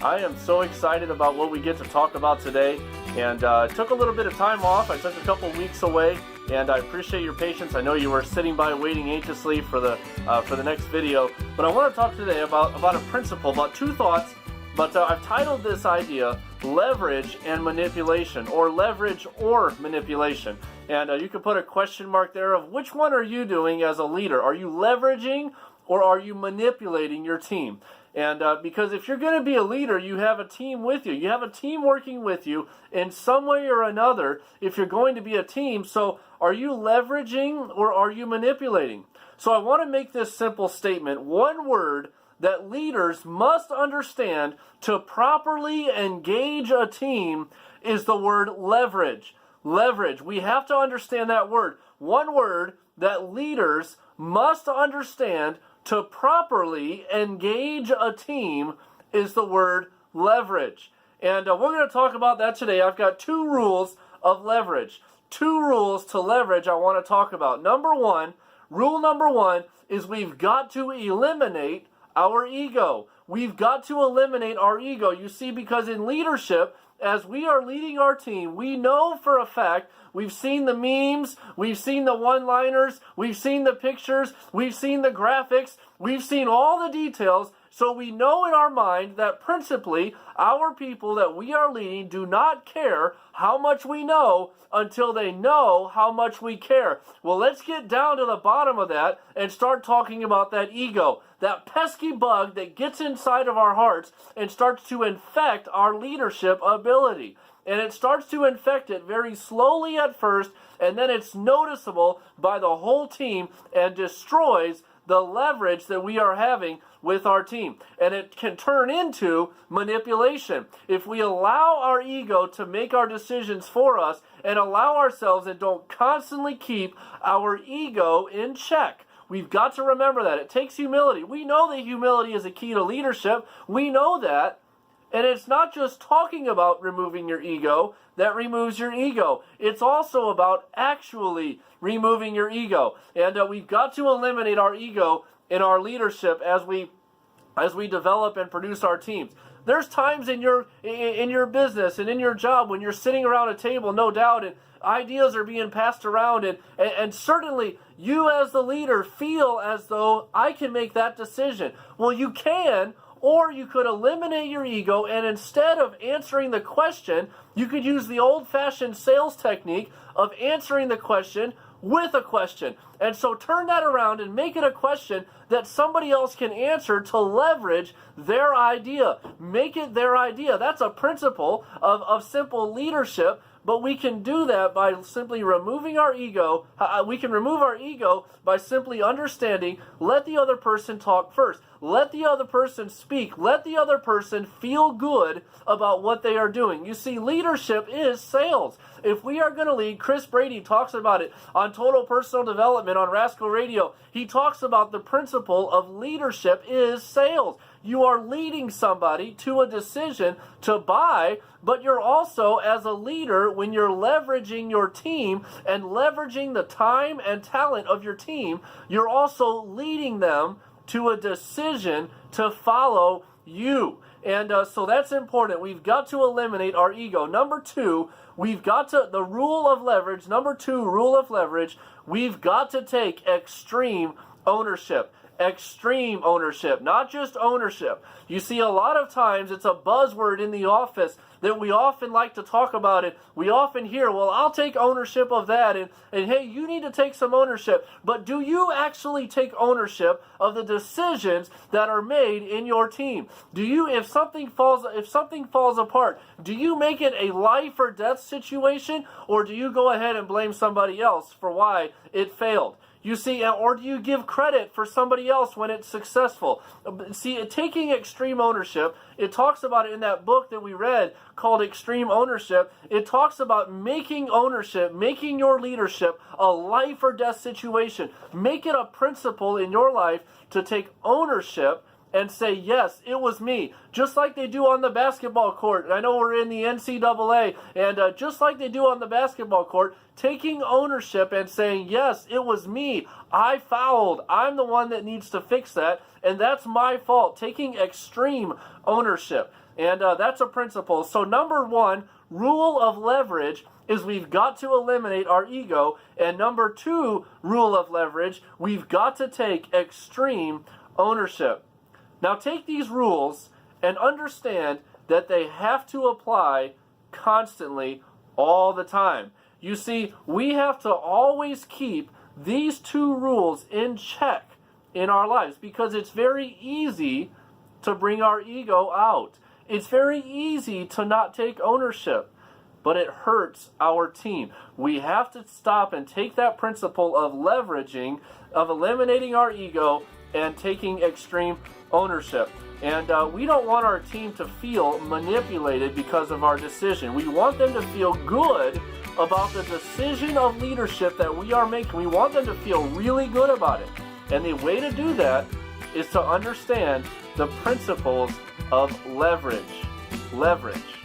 I am so excited about what we get to talk about today, and took a little bit of time off. I took a couple weeks away, and I appreciate your patience. I know you were sitting by waiting anxiously for the next video, but I want to talk today about a principle, about two thoughts. But I've titled this idea leverage and manipulation, or leverage or manipulation. And you can put a question mark there of which one are you doing as a leader? Are you leveraging or are you manipulating your team? And because if you're going to be a leader, you have a team with you. You have a team working with you in some way or another if you're going to be a team. So are you leveraging or are you manipulating? So I want to make this simple statement, one word that leaders must understand to properly engage a team is the word leverage. Leverage. We have to understand that word. One word that leaders must understand to properly engage a team is the word leverage. And we're going to talk about that today. I've got two rules of leverage. Two rules to leverage I want to talk about. Rule number one is we've got to eliminate our ego. We've got to eliminate our ego. You see, because in leadership, as we are leading our team, we know for a fact, we've seen the memes, we've seen the one-liners, we've seen the pictures, we've seen the graphics, we've seen all the details, so we know in our mind that principally our people that we are leading do not care how much we know until they know how much we care. Well, let's get down to the bottom of that and start talking about that ego, that pesky bug that gets inside of our hearts and starts to infect our leadership ability. And it starts to infect it very slowly at first, and then it's noticeable by the whole team and destroys the leverage that we are having with our team. And it can turn into manipulation. If we allow our ego to make our decisions for us and allow ourselves and don't constantly keep our ego in check. We've got to remember that. It takes humility. We know that humility is a key to leadership. We know that. And it's not just talking about removing your ego that removes your ego. It's also about actually removing your ego. And we've got to eliminate our ego in our leadership as we develop and produce our teams. There's times in your business and in your job when you're sitting around a table, no doubt, and ideas are being passed around, and certainly you as the leader feel as though I can make that decision. Well, you can, or you could eliminate your ego, and instead of answering the question, you could use the old-fashioned sales technique of answering the question with a question. And so turn that around and make it a question that somebody else can answer to leverage their idea. Make it their idea. That's a principle of simple leadership. But we can do that by simply removing our ego. We can remove our ego by simply understanding, let the other person talk first. Let the other person speak. Let the other person feel good about what they are doing. You see, leadership is sales. If we are going to lead, Chris Brady talks about it on Total Personal Development on Rascal Radio. He talks about the principle of leadership is sales. You are leading somebody to a decision to buy, but you're also, as a leader, when you're leveraging your team and leveraging the time and talent of your team, you're also leading them to a decision to follow you. And so that's important. We've got to eliminate our ego. Number two, we've got to, the rule of leverage, number two, rule of leverage, we've got to take extreme ownership. Extreme ownership, not just ownership. You see, a lot of times it's a buzzword in the office that we often like to talk about it. We often hear, well, I'll take ownership of that, and hey, you need to take some ownership. But do you actually take ownership of the decisions that are made in your team? Do you, if something falls apart, do you make it a life or death situation, or do you go ahead and blame somebody else for why it failed? You see, or do you give credit for somebody else when it's successful? See, taking extreme ownership, it talks about it in that book that we read called Extreme Ownership. It talks about making ownership, making your leadership a life or death situation. Make it a principle in your life to take ownership and say, yes, it was me. Just like they do on the basketball court. I know we're in the NCAA, and just like they do on the basketball court, taking ownership and saying, yes, it was me. I fouled. I'm the one that needs to fix that, and that's my fault. Taking extreme ownership. And that's a principle. So number one, rule of leverage is we've got to eliminate our ego. And number two, rule of leverage, we've got to take extreme ownership. Now take these rules and understand that they have to apply constantly all the time. You see, we have to always keep these two rules in check in our lives because it's very easy to bring our ego out. It's very easy to not take ownership, but it hurts our team. We have to stop and take that principle of leveraging, of eliminating our ego and taking extreme ownership. And we don't want our team to feel manipulated because of our decision. We want them to feel good about the decision of leadership that we are making. We want them to feel really good about it. And the way to do that is to understand the principles of leverage. Leverage.